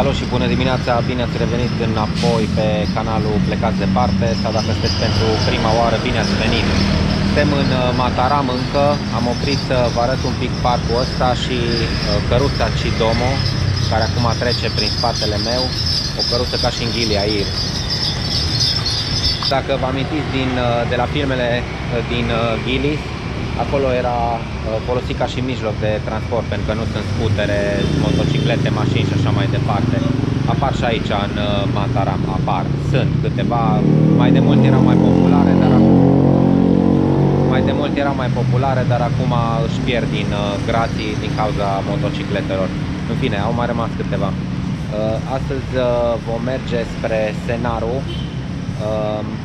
Salut și bună dimineața! Bine ați revenit înapoi pe canalul Plecați Departe sau dacă sunteți pentru prima oară, bine ați venit! Suntem în Mataram încă, am oprit să vă arăt un pic parcul ăsta și căruța Cidomo, care acum trece prin spatele meu, o căruță ca și în Ghiliair. Dacă vă amintiți de la filmele din Ghilis, acolo era folosit ca și mijloc de transport, pentru că nu sunt scutere, motociclete, mașini și așa mai departe. Apar și aici în Mataram, sunt câteva, mai de mult erau mai populare, dar acum își pierd din grații din cauza motocicletelor. În fine, au mai rămas câteva. Astăzi vom merge spre Senaru.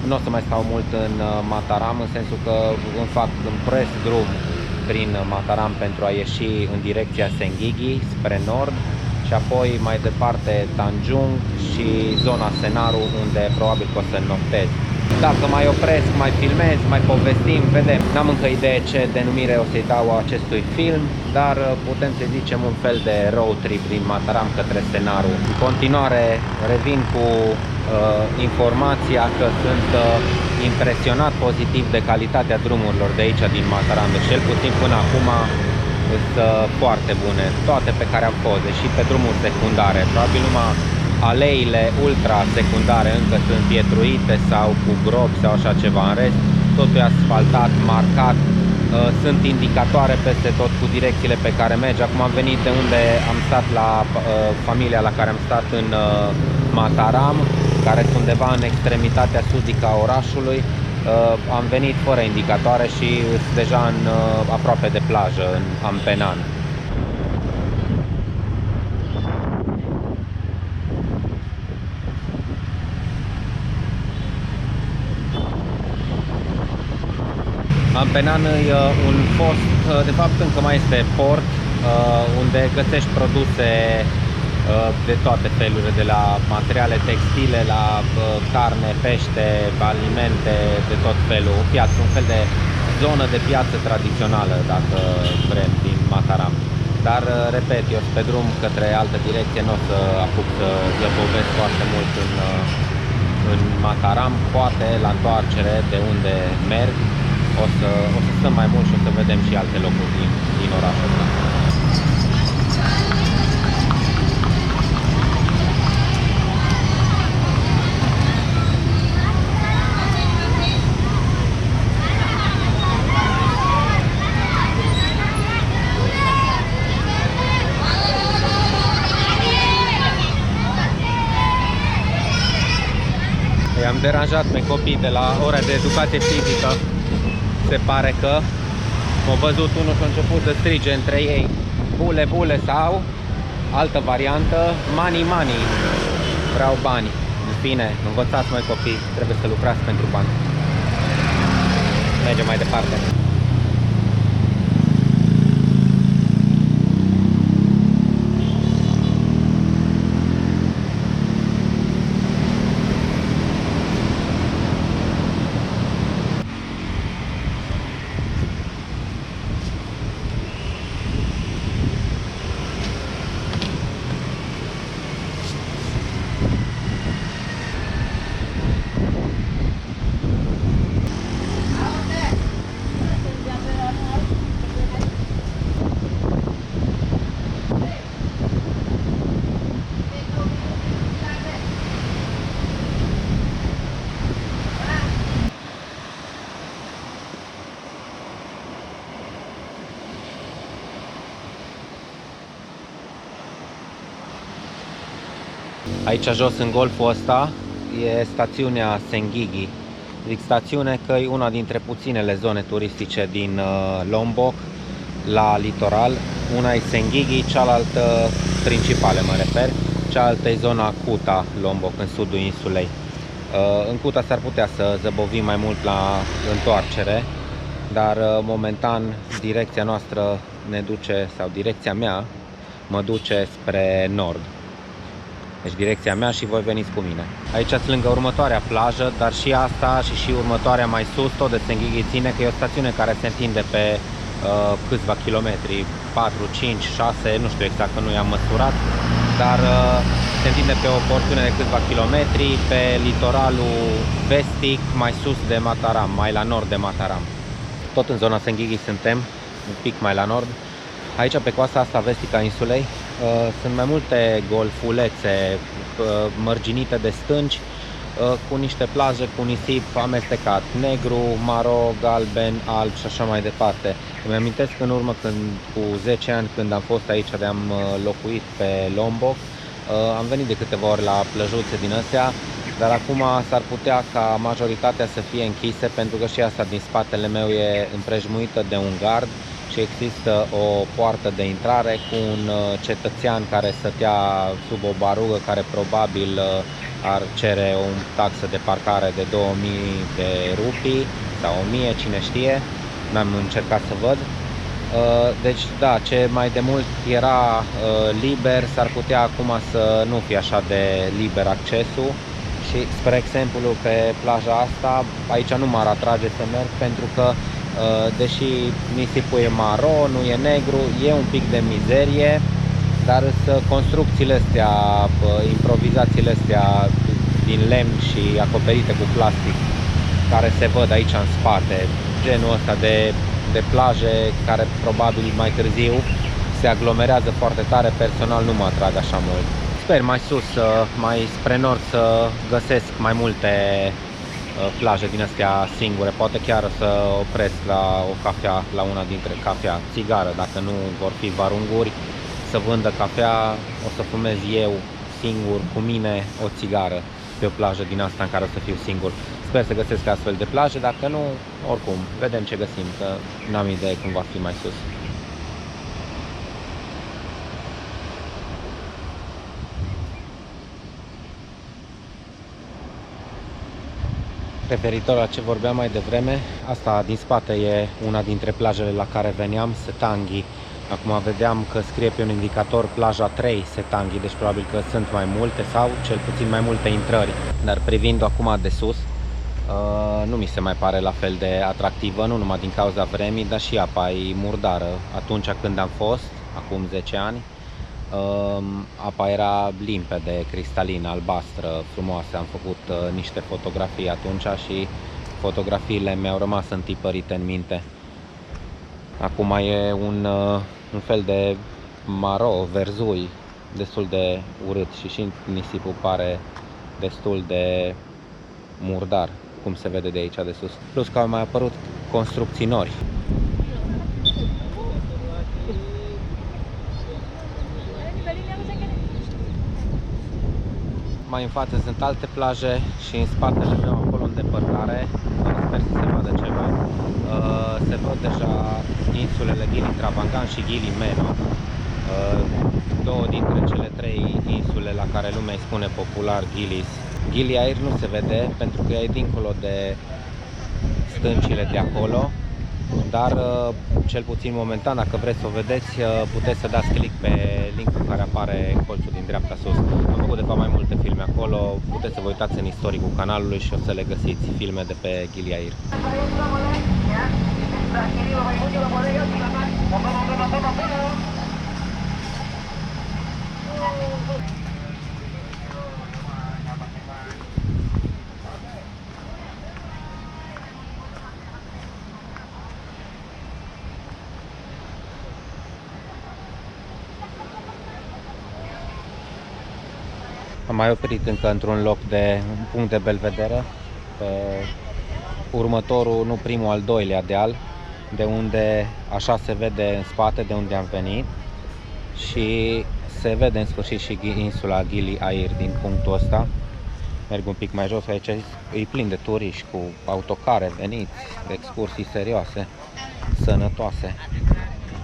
Nu o să mai stau mult în Mataram, în sensul că îmi fac un pres drum prin Mataram pentru a ieși în direcția Senghigi, spre nord, și apoi mai departe Tanjung și zona Senaru, unde probabil că o să noptez. Dacă mai opresc, mai filmez, mai povestim, vedem. N-am încă idee ce denumire o să-i dau acestui film, dar putem să zicem un fel de road trip din Mataram către Senaru. În continuare revin cu informația că sunt impresionat pozitiv de calitatea drumurilor de aici din Mataram. Deci cel puțin până acum sunt foarte bune, toate pe care am fost, și pe drumuri secundare. Probabil numai aleile ultra secundare încă sunt pietruite sau cu gropi sau așa ceva. În rest, totul e asfaltat, marcat. Sunt indicatoare peste tot cu direcțiile pe care merge. Acum am venit de unde am stat la familia la care am stat în Mataram, care sunt undeva în extremitatea sudică a orașului. Am venit fără indicatoare și deja aproape de plajă, în Ampenan. Ampenan e un fost, de fapt încă mai este port, unde găsești produse de toate felurile, de la materiale textile, la carne, pește, alimente, de tot felul. O piață, un fel de zonă de piață tradițională, dacă vrem, din Mataram. Dar, repet, eu sunt pe drum către altă direcție, nu o să apuc să zăbovesc foarte mult în Mataram. Poate la întoarcere de unde merg o să stăm mai mult și o să vedem și alte locuri din orașul ăsta. I-am deranjat pe copii de la ora de educație fizică. Se pare că m-au văzut unul și a început să strige între ei bule, bule, sau altă variantă, money, money. Vreau bani. În fine, învățați, mai copii, trebuie să lucrați pentru bani. Mergem mai departe. Aici jos în golful ăsta e stațiunea Senghigi. Zic stațiune că e una dintre puținele zone turistice din Lombok, la litoral. Una e Senghigi, cealaltă, principale mă refer, cealaltă e zona Kuta Lombok, în sudul insulei. În Kuta s-ar putea să zăbovim mai mult la întoarcere, dar momentan direcția noastră ne duce, sau direcția mea mă duce spre nord. Deci direcția mea și voi veniți cu mine. Aici sunt lângă următoarea plajă, dar și asta și următoarea mai sus, tot de Senghigi ține, că e o stațiune care se întinde pe câțiva kilometri, 4, 5, 6, nu știu exact, că nu i-am măsurat. dar se întinde pe o porțiune de câțiva kilometri pe litoralul vestic, mai sus de Mataram, mai la nord de Mataram. Tot în zona Senghigi suntem, un pic mai la nord. Aici, pe coasta asta vestică a insulei, sunt mai multe golfulețe mărginite de stânci, cu niște plaje cu nisip amestecat, negru, maro, galben, alb și așa mai departe. Îmi amintesc în urmă, cu 10 ani, când am fost aici, am locuit pe Lombok, am venit de câteva ori la plăjuțe din astea, dar acum s-ar putea ca majoritatea să fie închise, pentru că și asta din spatele meu e împrejmuită de un gard și există o poartă de intrare cu un cetățean care stătea sub o barugă, care probabil ar cere o taxă de parcare de 2000 de rupii sau 1000, cine știe, n-am încercat să văd. Deci da, ce mai de mult era liber, s-ar putea acum să nu fie așa de liber accesul. Și spre exemplu pe plaja asta, aici nu m-ar atrage să merg, pentru că deși nisipul e maro, nu e negru, e un pic de mizerie, dar construcțiile astea, improvizațiile astea din lemn și acoperite cu plastic, care se văd aici în spate, genul ăsta de plaje care probabil mai târziu se aglomerează foarte tare, personal nu mă atrag așa mult. Sper mai sus, mai spre nord, să găsesc mai multe plaje din astea singure. Poate chiar să opresc la o cafea, la una dintre cafea, țigară, dacă nu vor fi varunguri, să vândă cafea, o să fumez eu singur cu mine o țigară pe o plajă din asta în care o să fiu singur. Sper să găsesc astfel de plaje, dacă nu, oricum, vedem ce găsim, că n-am idee cum va fi mai sus. Referitor la ce vorbeam mai devreme, asta din spate e una dintre plajele la care veneam, Setanghi. Acum vedeam că scrie pe un indicator plaja 3 Setanghi, deci probabil că sunt mai multe sau cel puțin mai multe intrări. Dar privind acum de sus, nu mi se mai pare la fel de atractivă, nu numai din cauza vremii, dar și apa e murdară. Atunci când am fost, acum 10 ani, apa era limpede, cristalină, albastră, frumoasă. Am făcut niște fotografii atunci și fotografiile mi-au rămas întipărite în minte. Acum e un fel de maro, verzui, destul de urât și nisipul pare destul de murdar, cum se vede de aici de sus. Plus că au mai apărut construcții nori. Mai în față sunt alte plaje și în spatele meu, acolo în depărtare, sper să se vadă ceva, se văd deja insulele Gili Travangan și Gili Meno, două dintre cele trei insule la care lumea îi spune popular Gilis. Gili Air nu se vede pentru că e dincolo de stâncile de acolo, dar cel puțin momentan, dacă vreți să o vedeți, puteți să dați click pe linkul care apare în colțul din dreapta sus. Am făcut de fapt mai multe filme acolo, puteți să vă uitați în istoricul canalului și o să le găsiți, filme de pe Gili Air. Am mai oprit încă într-un loc de un punct de belvedere, pe următorul, nu primul, al doilea deal, de unde așa se vede în spate de unde am venit și se vede în sfârșit și insula Gili Air din punctul ăsta. Merg un pic mai jos, aici e plin de turiști cu autocare veniți, de excursii serioase, sănătoase,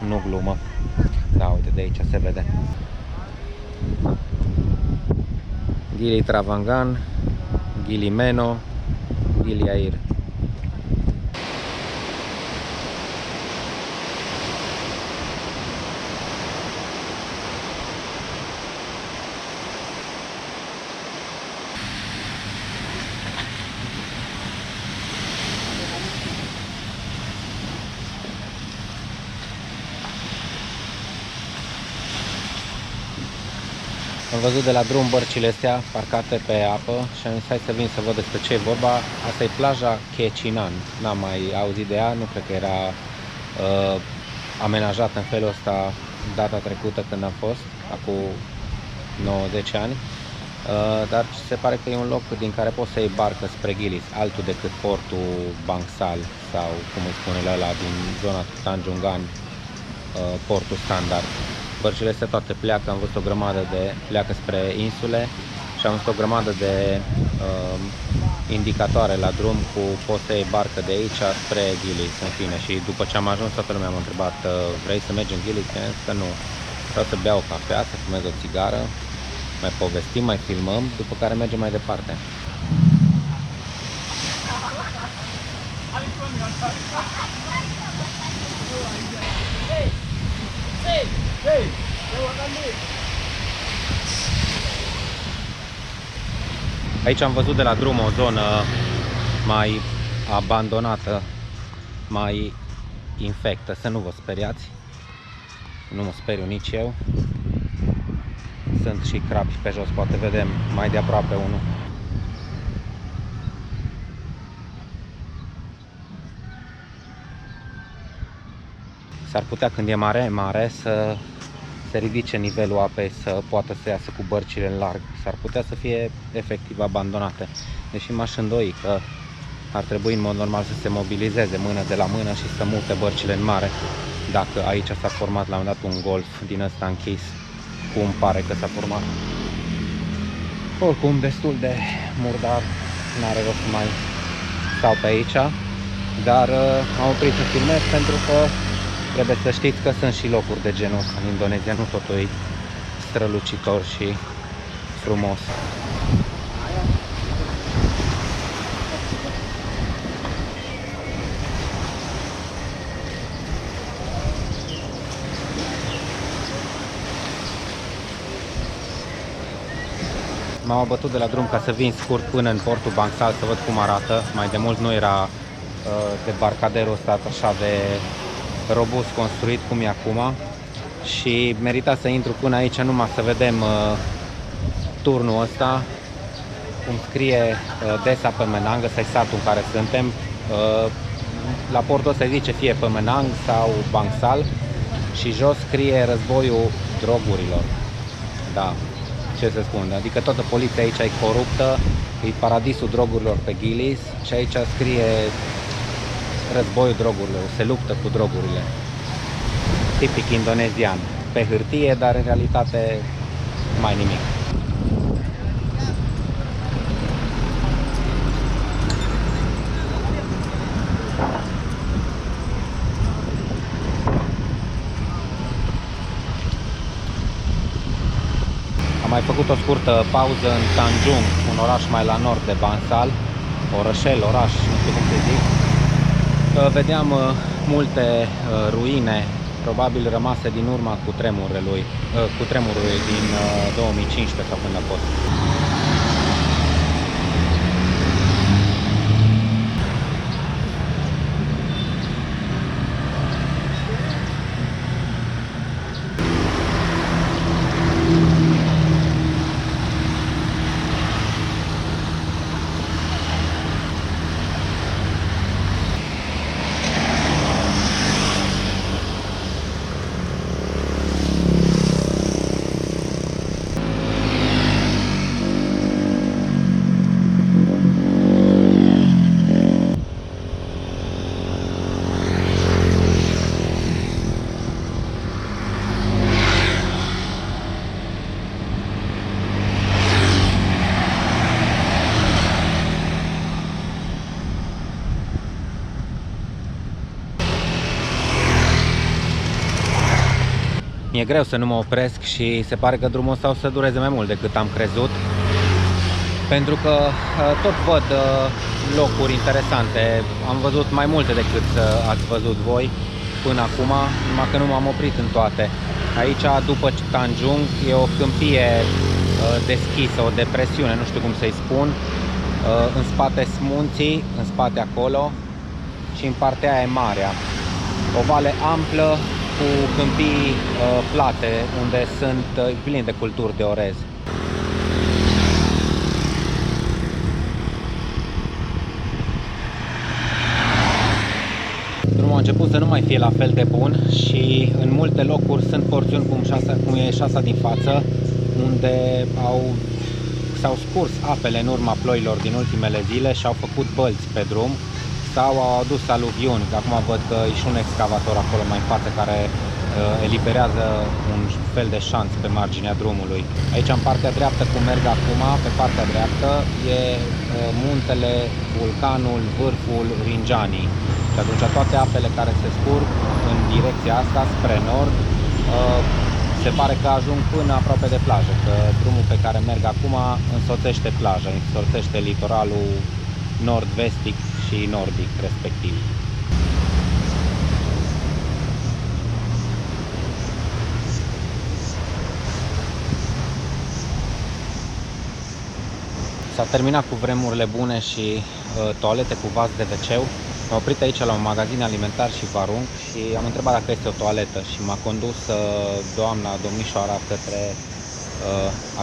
nu glumă. Da, uite, de aici se vede. Gili Travangan, Gili Meno, Gili Air. Am văzut de la drum bărcile astea parcate pe apă și am zis hai să vin să văd despre ce e vorba. Asta e plaja Checinan. N-am mai auzit de ea, nu cred că era amenajată în felul ăsta data trecută când am fost, acum 9-10 ani. Dar se pare că e un loc din care poți să iei barcă spre Gilis, altul decât portul Bangsal sau cum îi spune ăla din zona Tanjungan, portul standard. Bărcile astea toate pleacă, am văzut o grămadă pleacă spre insule și am văzut o grămadă de indicatoare la drum cu poți să iei barcă de aici spre Gilis, în fine. Și după ce am ajuns, toată lumea m-a întrebat vrei să mergem în Gilis? I-am zis că nu, vreau să beau o cafea, să fumez o țigară, mai povestim, mai filmăm, după care mergem mai departe. Aici am văzut de la drum o zonă mai abandonată, mai infectă, să nu vă speriați. Nu mă speriu nici eu. Sunt și crapi pe jos, poate vedem mai de aproape unul. S-ar putea când e mare să se ridice nivelul apei, să poată să iasă cu bărcile în larg. S-ar putea să fie efectiv abandonate. Deși m-aș îndoi că ar trebui în mod normal să se mobilizeze mână de la mână și să mute bărcile în mare. Dacă aici s-a format la un dat un golf din ăsta închis, cum pare că s-a format. Oricum destul de murdar, n-are rost să mai stau pe aici, dar am oprit să filmez pentru că trebuie să știți că sunt și locuri de genul ăsta în Indonezia, nu totul e strălucitor și frumos. M-am abătut de la drum ca să vin scurt până în portul Bangsal să văd cum arată. Mai de mult nu era debarcaderul ăsta așa de robust construit cum e acum și merita să intru până aici numai să vedem turnul ăsta, cum scrie Desa Pemenang, ăsta e satul în care suntem. La portul ăsta zice fie Pemenang sau Bangsal și jos scrie războiul drogurilor. Da, ce să spun, adică toată poliția aici e coruptă, e paradisul drogurilor pe Gilis și aici scrie războiul drogurilor, se luptă cu drogurile. Tipic indonezian, pe hârtie, dar în realitate mai nimic. Am mai făcut o scurtă pauză în Tanjung, un oraș mai la nord de Bangsal, oraș, nu știu cum să zic. Vedeam multe ruine, probabil rămase din urma cutremurului din 2015 sau când a fost. Mi-e greu să nu mă opresc și se pare că drumul ăsta o să dureze mai mult decât am crezut. Pentru că tot văd locuri interesante. Am văzut mai multe decât ați văzut voi până acum, numai că nu m-am oprit în toate. Aici, după Tanjung, e o câmpie deschisă, o depresiune, nu știu cum să-i spun. În spate sunt munții, în spate acolo, și în partea aia e marea. O vale amplă cu câmpii plate, unde sunt plini de culturi de orez. început să nu mai fie la fel de bun și în multe locuri sunt porțiuni cum e șasa din față, unde s-au scurs apele în urma ploilor din ultimele zile și au făcut bălți pe drum sau au adus aluviuni. Acum văd că e și un excavator acolo mai în față care eliberează un fel de șanț pe marginea drumului. Aici în partea dreaptă, cum merg acum, pe partea dreaptă e muntele, vulcanul, vârful Rinjani. Și atunci toate apele care se scurg în direcția asta spre nord se pare că ajung până aproape de plajă, că drumul pe care merg acum însoțește plaja, însoțește litoralul nord-vestic și nordic respectiv. S-a terminat cu vremurile bune și toalete cu vas de WC-ul. M-am oprit aici la un magazin alimentar și vă arunc și am întrebat dacă este o toaletă și m-a condus domnișoara către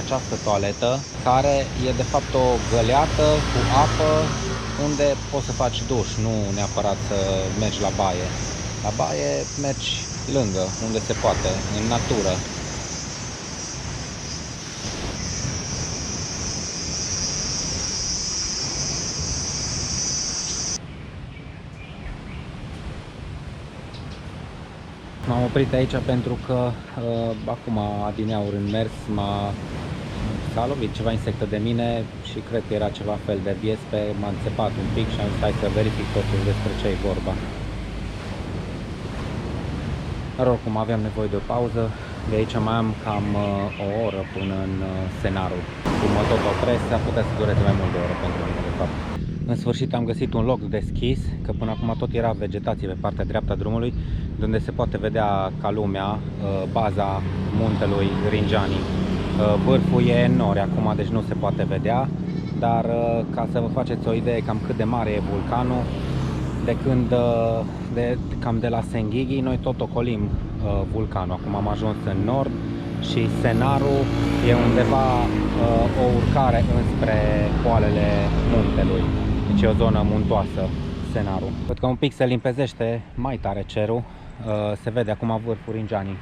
această toaletă, care e de fapt o găleată cu apă unde poți să faci duș, nu neapărat să mergi la baie. La baie mergi lângă, unde se poate, în natură. M-am oprit aici pentru că acum adineauri în mers s-a lovit ceva insectă de mine și cred că era ceva fel de viespe, m-a înțepat un pic și am zis hai să verific totuși despre ce e vorba. Dar oricum aveam nevoie de o pauză, de aici mai am cam o oră până în Senaru. Cum mă tot opresc, s-ar putea să dureze mai mult de o oră pentru mine de fapt. În sfârșit am găsit un loc deschis, că până acum tot era vegetație pe partea dreaptă a drumului, de unde se poate vedea ca lumea baza muntelui Rinjani. Vârful e în nori acum, deci nu se poate vedea, dar ca să vă faceți o idee cam cât de mare e vulcanul, cam de la Senghigi noi tot ocolim vulcanul. Acum am ajuns în nord și Senaru e undeva o urcare înspre poalele muntelui. Deci e o zonă muntoasă, Senaru. Văd că un pic se limpezește mai tare cerul, se vede acum vârful Rinjani.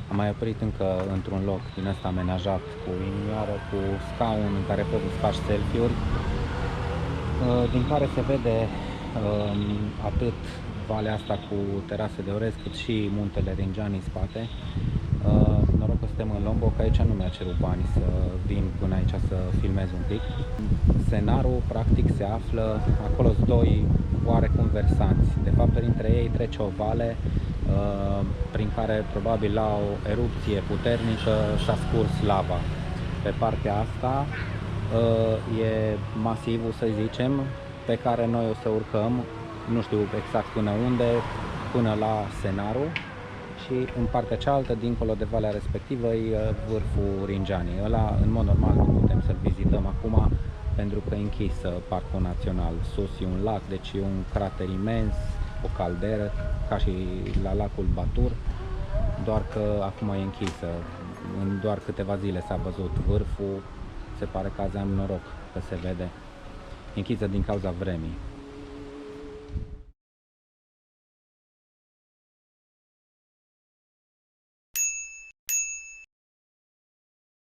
Am mai oprit încă într-un loc din ăsta amenajat cu inimioară, cu scaun în care poți să faci selfie-uri, din care se vede atât valea asta cu terase de orez, cât și muntele Rinjani în spate. Noroc că suntem în Lombok, că aici nu mi-a cerut bani să vin până aici să filmez un pic. Senaru practic se află, acolo sunt doi oarecum versanți. De fapt, printre ei trece o vale prin care probabil la o erupție puternică s-a scurs lava. Pe partea asta e masivul, să zicem, pe care noi o să urcăm, nu știu exact până unde, până la Senaru, și în partea cealaltă, dincolo de valea respectivă, e vârful Rinjani. Ăla, în mod normal, nu putem să-l vizităm acum pentru că e închisă Parcul Național. Sus e un lac, deci e un crater imens, o calderă, ca și la lacul Batur, doar că acum e închisă. În doar câteva zile s-a văzut vârful, se pare că azi am noroc că se vede. Închisă din cauza vremii.